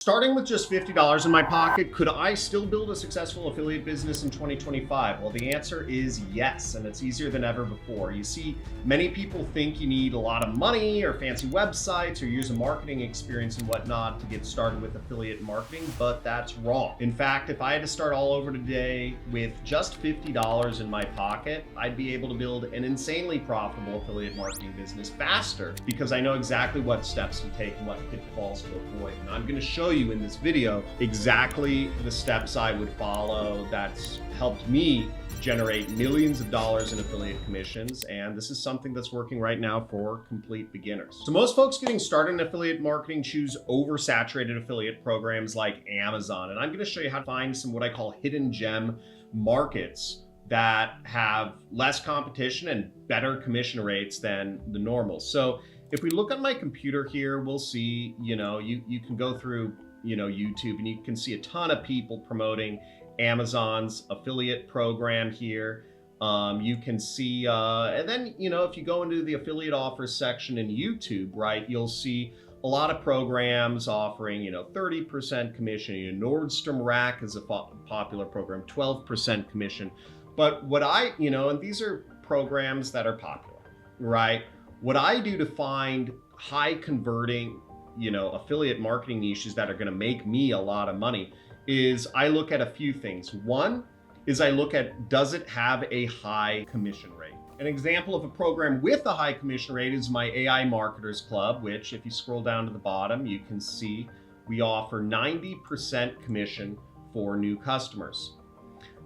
Starting with just $50 in my pocket, could I still build a successful affiliate business in 2025? Well, the answer is yes, and it's easier than ever before. You see, many people think you need a lot of money or fancy websites or years of marketing experience and whatnot to get started with affiliate marketing, but that's wrong. In fact, if I had to start all over today with just $50 in my pocket, I'd be able to build an insanely profitable affiliate marketing business faster because I know exactly what steps to take and what pitfalls to avoid. And I'm going to show you in this video exactly the steps I would follow that's helped me generate millions of dollars in affiliate commissions, and this is something that's working right now for complete beginners. So most folks getting started in affiliate marketing choose oversaturated affiliate programs like Amazon, and I'm going to show you how to find some what I call hidden gem markets that have less competition and better commission rates than the normal. So if we look on my computer here, we'll see, you can go through, YouTube, and you can see a ton of people promoting Amazon's affiliate program here. You can see, and then, if you go into the affiliate offers section in YouTube, right, you'll see a lot of programs offering, 30% commission. Nordstrom Rack is a popular program, 12% commission. But what and these are programs that are popular, right? What I do to find high converting, affiliate marketing niches that are going to make me a lot of money is I look at a few things. One is I look at, does it have a high commission rate? An example of a program with a high commission rate is my AI Marketers Club, which if you scroll down to the bottom, you can see we offer 90% commission for new customers.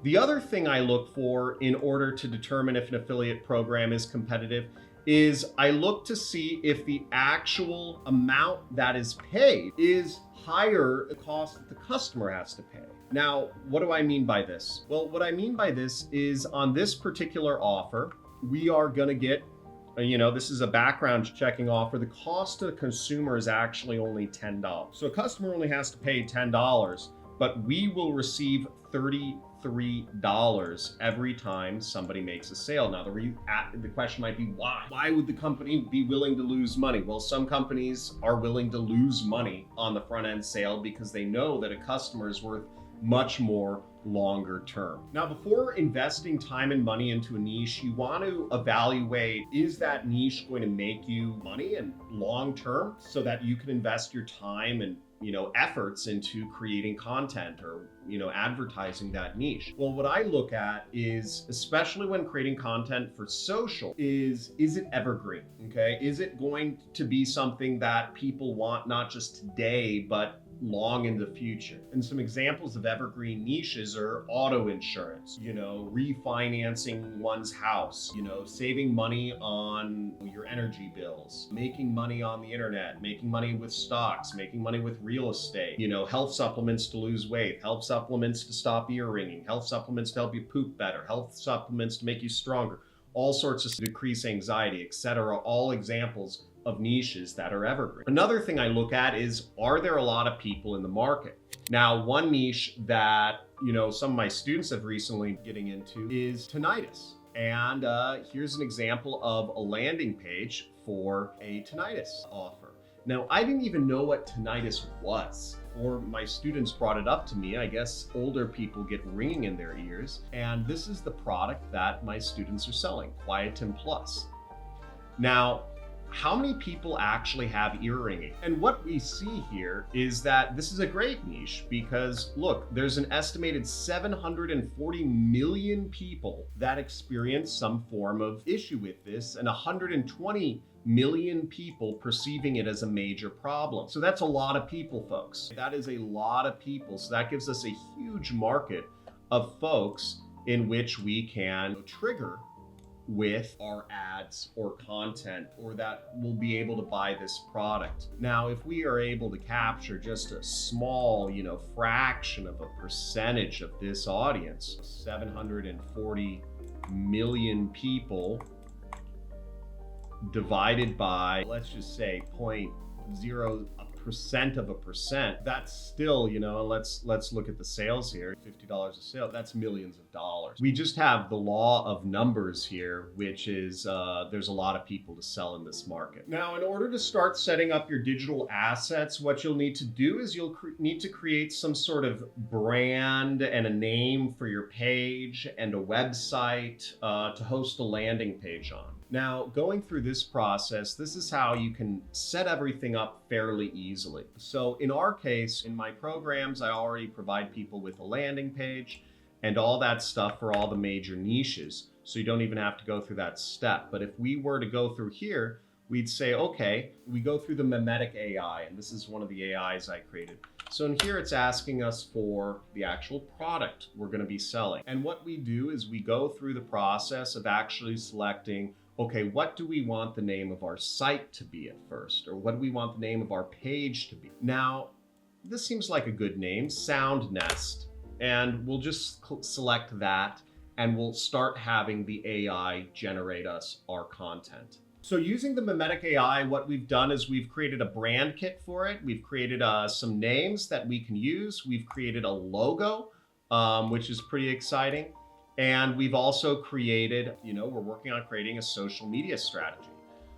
The other thing I look for in order to determine if an affiliate program is competitive is I look to see if the actual amount that is paid is higher the cost that the customer has to pay. Now, what do I mean by this? Well, what I mean by this is on this particular offer, we are going to get, this is a background checking offer. The cost to the consumer is actually only $10. So a customer only has to pay $10, but we will receive $33 every time somebody makes a sale. Now, the question might be why? Why would the company be willing to lose money? Well, some companies are willing to lose money on the front end sale because they know that a customer is worth much more longer term. Now, before investing time and money into a niche, you want to evaluate, is that niche going to make you money and long term so that you can invest your time and efforts into creating content or, advertising that niche. Well, what I look at is, especially when creating content for social, is it evergreen? Okay. Is it going to be something that people want not just today, but long in the future? And some examples of evergreen niches are auto insurance, refinancing one's house, saving money on your energy bills, making money on the internet, making money with stocks, making money with real estate, health supplements to lose weight, health supplements to stop ear ringing, health supplements to help you poop better, health supplements to make you stronger, all sorts of decrease anxiety, etc. All examples of niches that are evergreen. Another thing I look at is, are there a lot of people in the market? Now, one niche that, some of my students have recently getting into is tinnitus. And here's an example of a landing page for a tinnitus offer. Now, I didn't even know what tinnitus was, or my students brought it up to me. I guess older people get ringing in their ears. And this is the product that my students are selling, Quietin Plus. Now, how many people actually have ear ringing? And what we see here is that this is a great niche because look, there's an estimated 740 million people that experience some form of issue with this, and 120 million people perceiving it as a major problem. So that's a lot of people, folks. That is a lot of people. So that gives us a huge market of folks in which we can trigger with our ads or content, or that will be able to buy this product. Now, if we are able to capture just a small, fraction of a percentage of this audience, 740 million people divided by, let's just say 0.01% percent of a percent, that's still, let's look at the sales here. $50 a sale, that's millions of dollars. We just have the law of numbers here, which is there's a lot of people to sell in this market. Now, in order to start setting up your digital assets, what you'll need to do is you'll need to create some sort of brand and a name for your page and a website to host a landing page on. Now, going through this process, this is how you can set everything up fairly easily. So in our case, in my programs, I already provide people with a landing page and all that stuff for all the major niches. So you don't even have to go through that step. But if we were to go through here, we'd say, okay, we go through the mimetic AI, and this is one of the AIs I created. So in here, it's asking us for the actual product we're going to be selling. And what we do is we go through the process of actually selecting, okay, what do we want the name of our site to be at first? Or what do we want the name of our page to be? Now, this seems like a good name, Sound Nest. And we'll just select that, and we'll start having the AI generate us our content. So using the mimetic AI, what we've done is we've created a brand kit for it. We've created some names that we can use. We've created a logo, which is pretty exciting. And we've also created, we're working on creating a social media strategy.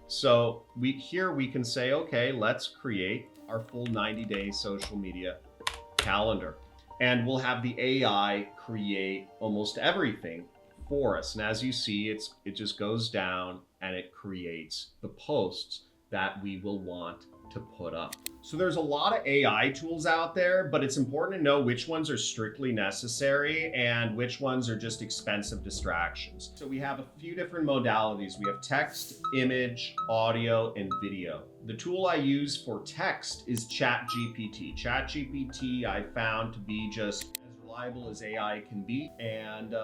So here we can say, okay, let's create our full 90-day social media calendar. And we'll have the AI create almost everything for us. And as you see, it just goes down and it creates the posts that we will want to put up. So there's a lot of AI tools out there, but it's important to know which ones are strictly necessary and which ones are just expensive distractions. So we have a few different modalities. We have text, image, audio, and video. The tool I use for text is ChatGPT. ChatGPT I found to be just as reliable as AI can be and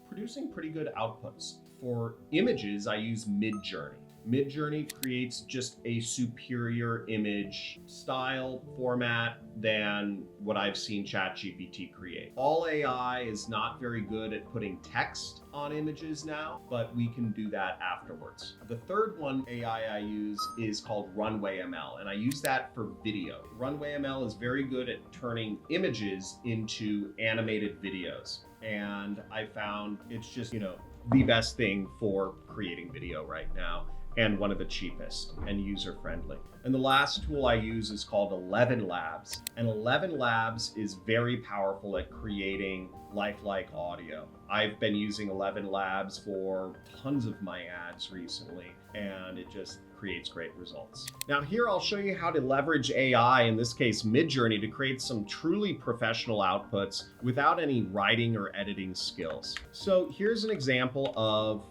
producing pretty good outputs. For images, I use Midjourney. Midjourney creates just a superior image style format than what I've seen ChatGPT create. All AI is not very good at putting text on images now, but we can do that afterwards. The third one AI I use is called Runway ML, and I use that for video. Runway ML is very good at turning images into animated videos. And I found it's just, the best thing for creating video right now, and one of the cheapest and user-friendly. And the last tool I use is called 11 Labs. And 11 Labs is very powerful at creating lifelike audio. I've been using 11 Labs for tons of my ads recently, and it just creates great results. Now here I'll show you how to leverage AI, in this case Midjourney, to create some truly professional outputs without any writing or editing skills. So here's an example of,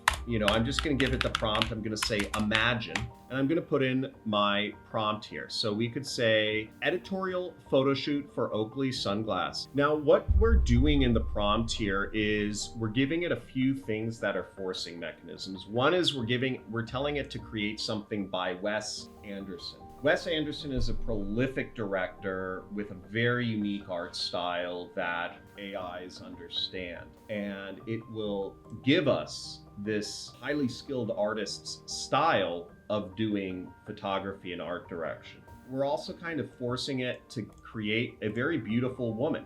I'm just gonna give it the prompt. I'm gonna say imagine, and I'm gonna put in my prompt here. So we could say editorial photo shoot for Oakley sunglass. Now what we're doing in the prompt here is we're giving it a few things that are forcing mechanisms. One is we're telling it to create something by Wes Anderson. Wes Anderson is a prolific director with a very unique art style that AIs understand, and it will give us this highly skilled artist's style of doing photography and art direction. We're also kind of forcing it to create a very beautiful woman,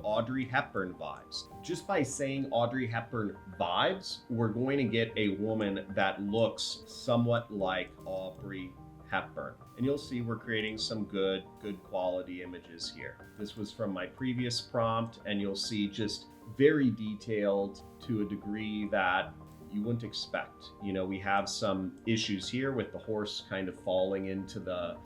Audrey Hepburn vibes. Just by saying Audrey Hepburn vibes, we're going to get a woman that looks somewhat like Audrey Hepburn. And you'll see we're creating some good quality images here. This was from my previous prompt, and you'll see just very detailed to a degree that you wouldn't expect. We have some issues here with the horse kind of falling into the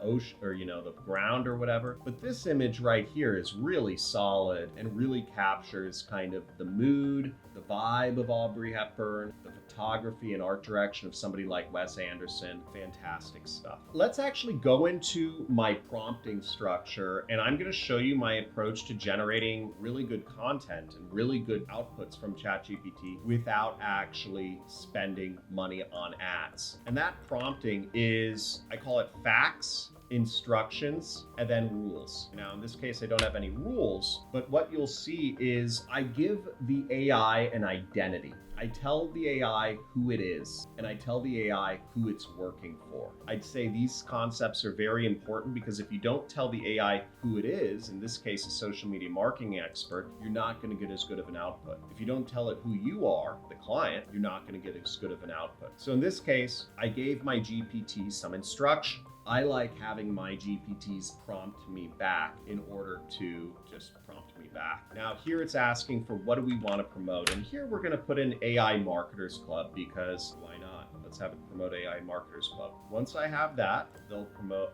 ocean, or the ground or whatever. But this image right here is really solid and really captures kind of the mood, the vibe of Audrey Hepburn, the photography and art direction of somebody like Wes Anderson. Fantastic stuff. Let's actually go into my prompting structure, and I'm going to show you my approach to generating really good content and really good outputs from ChatGPT without actually spending money on ads. And that prompting is, I call it facts, instructions, and then rules. Now, in this case, I don't have any rules, but what you'll see is I give the AI an identity. I I tell the AI who it is, and I tell the AI who it's working for. I'd say these concepts are very important because if you don't tell the AI who it is, in this case a social media marketing expert, you're not going to get as good of an output. If you don't tell it who you are, the client, you're not going to get as good of an output. So in this case, I gave my GPT some instruction. I like having my GPTs prompt me back in order to just prompt me back. Now here it's asking for what do we want to promote, and here we're going to put in AI Marketers Club because why not? Let's have it promote AI Marketers Club. Once I have that, they'll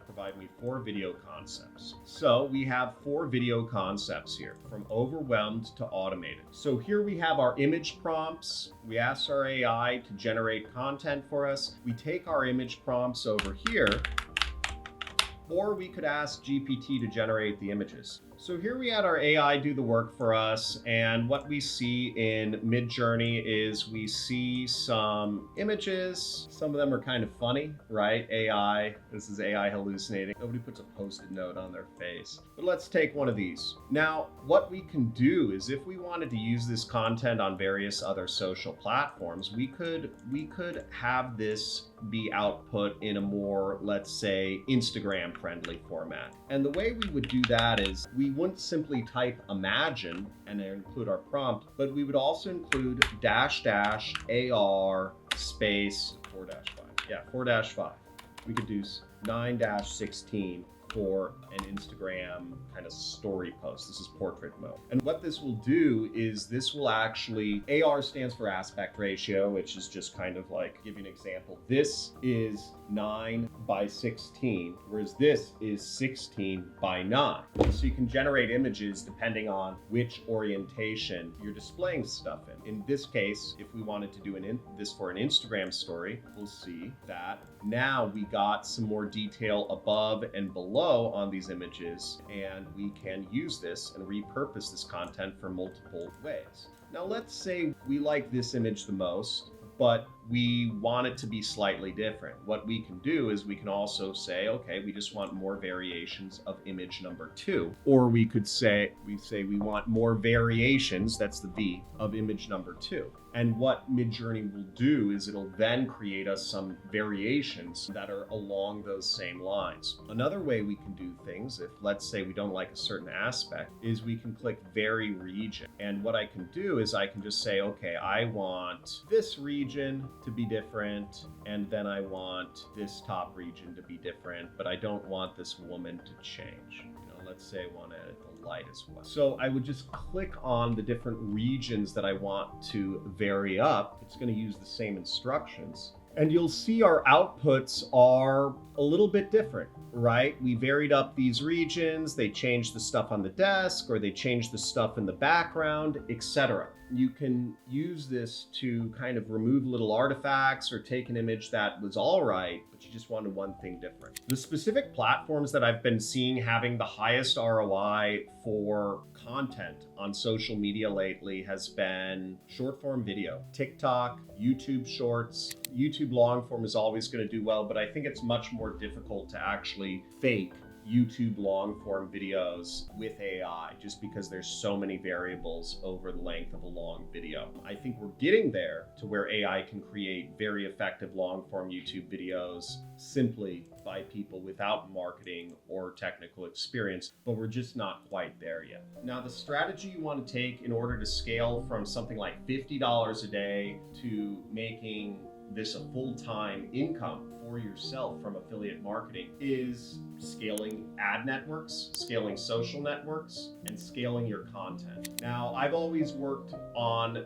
provide me 4 video concepts. So we have 4 video concepts here, from overwhelmed to automated. So here we have our image prompts. We ask our AI to generate content for us. We take our image prompts over here, or we could ask GPT to generate the images. So here we had our AI do the work for us, and what we see in Midjourney is we see some images. Some of them are kind of funny, right? AI, this is AI hallucinating. Nobody puts a Post-it note on their face. But let's take one of these. Now, what we can do is if we wanted to use this content on various other social platforms, we could have this be output in a more, let's say, Instagram friendly format. And the way we would do that is we wouldn't simply type imagine and then include our prompt, but we would also include --AR space 4-5. Yeah, 4-5. We could do 9-16 for an Instagram kind of story post. This is portrait mode. And what this will do is this will actually, AR stands for aspect ratio, which is just kind of like, give you an example. This is 9:16, whereas this is 16:9. So you can generate images depending on which orientation you're displaying stuff in. In this case, if we wanted to do this for an Instagram story, we'll see that now we got some more detail above and below on these images, and we can use this and repurpose this content for multiple ways. Now let's say we like this image the most, but we want it to be slightly different. What we can do is we can also say, okay, we just want more variations of image number 2. Or we could say, we want more variations, that's the V, of image number 2. And what Midjourney will do is it'll then create us some variations that are along those same lines. Another way we can do things, if let's say we don't like a certain aspect, is we can click vary region. And what I can do is I can just say, okay, I want this region to be different, and then I want this top region to be different, but I don't want this woman to change. Let's say I want to edit the light as well. So I would just click on the different regions that I want to vary up. It's going to use the same instructions. And you'll see our outputs are a little bit different, right? We varied up these regions, they changed the stuff on the desk, or they changed the stuff in the background, etc. You can use this to kind of remove little artifacts or take an image that was all right, but you just wanted one thing different. The specific platforms that I've been seeing having the highest ROI for content on social media lately has been short form video, TikTok, YouTube Shorts. YouTube long form is always going to do well, but I think it's much more difficult to actually fake YouTube long form videos with AI just because there's so many variables over the length of a long video. I think we're getting there to where AI can create very effective long form YouTube videos simply by people without marketing or technical experience, but we're just not quite there yet. Now, the strategy you want to take in order to scale from something like $50 a day to making this a full-time income for yourself from affiliate marketing is scaling ad networks, scaling social networks, and scaling your content. Now, I've always worked on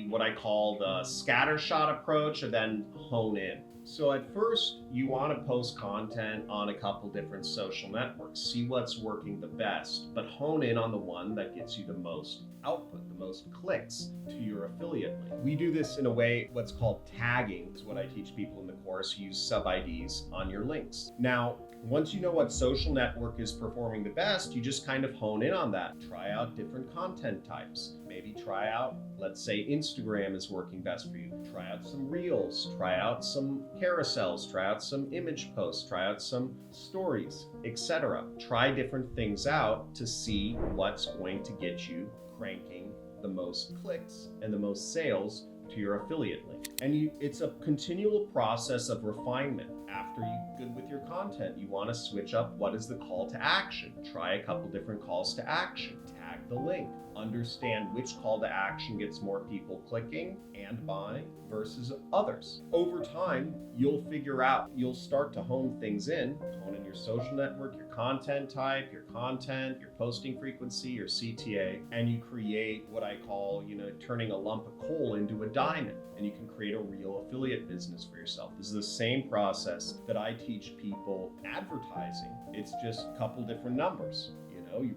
what I call the scattershot approach and then hone in. So at first, you want to post content on a couple different social networks, see what's working the best, but hone in on the one that gets you the most output, the most clicks to your affiliate link. We do this in a way, what's called tagging is what I teach people in the course. Use sub-IDs on your links. Now, once you know what social network is performing the best, you just kind of hone in on that. Try out different content types. Maybe try out, let's say Instagram is working best for you. Try out some reels, try out some carousels, try out some image posts, try out some stories, etc. Try different things out to see what's going to get you cranking the most clicks and the most sales to your affiliate link. And it's a continual process of refinement. After you're good with your content, you want to switch up what is the call to action. Try a couple different calls to action. Tag the link. Understand which call to action gets more people clicking and buying versus others. Over time, you'll start to hone things in your social network, your content type, your content, your posting frequency, your CTA, and you create what I call, turning a lump of coal into a diamond, and you can create a real affiliate business for yourself. This is the same process that I teach people advertising. It's just a couple different numbers.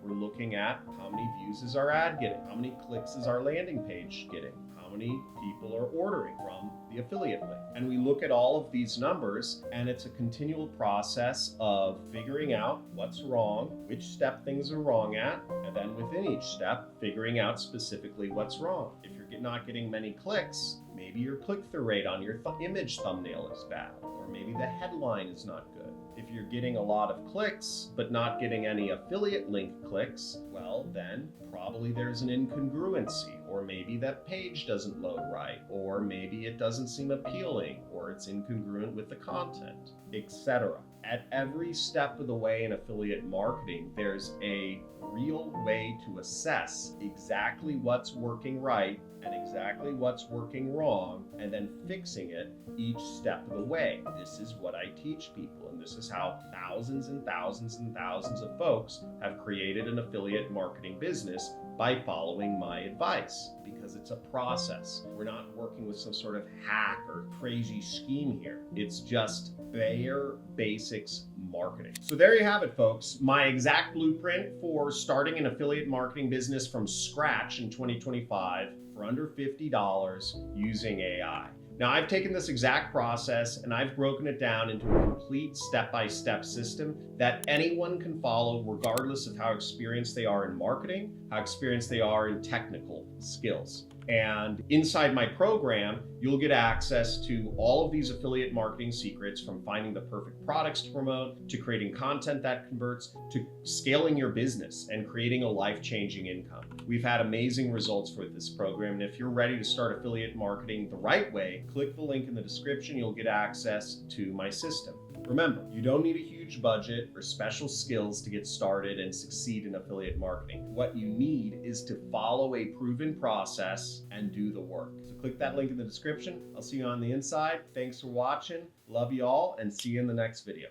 We're looking at how many views is our ad getting, how many clicks is our landing page getting, how many people are ordering from the affiliate link. And we look at all of these numbers, and it's a continual process of figuring out what's wrong, which step things are wrong at, and then within each step, figuring out specifically what's wrong. If you're not getting many clicks, maybe your click-through rate on your image thumbnail is bad, or maybe the headline is not good. If you're getting a lot of clicks, but not getting any affiliate link clicks, well, then probably there's an incongruency, or maybe that page doesn't load right, or maybe it doesn't seem appealing, or it's incongruent with the content, etc. At every step of the way in affiliate marketing, there's a real way to assess exactly what's working right and exactly what's working wrong, and then fixing it each step of the way. This is what I teach people, and this is how thousands and thousands and thousands of folks have created an affiliate marketing business by following my advice, because it's a process. We're not working with some sort of hack or crazy scheme here. It's just bare basics marketing. So there you have it, folks. My exact blueprint for starting an affiliate marketing business from scratch in 2025 for under $50 using AI. Now, I've taken this exact process and I've broken it down into a complete step-by-step system that anyone can follow, regardless of how experienced they are in marketing, how experienced they are in technical skills. And inside my program, you'll get access to all of these affiliate marketing secrets, from finding the perfect products to promote, to creating content that converts, to scaling your business and creating a life-changing income. We've had amazing results with this program, and if you're ready to start affiliate marketing the right way, click the link in the description. You'll get access to my system. Remember, you don't need a huge budget or special skills to get started and succeed in affiliate marketing. What you need is to follow a proven process and do the work. So click that link in the description. I'll see you on the inside. Thanks for watching. Love you all, and see you in the next video.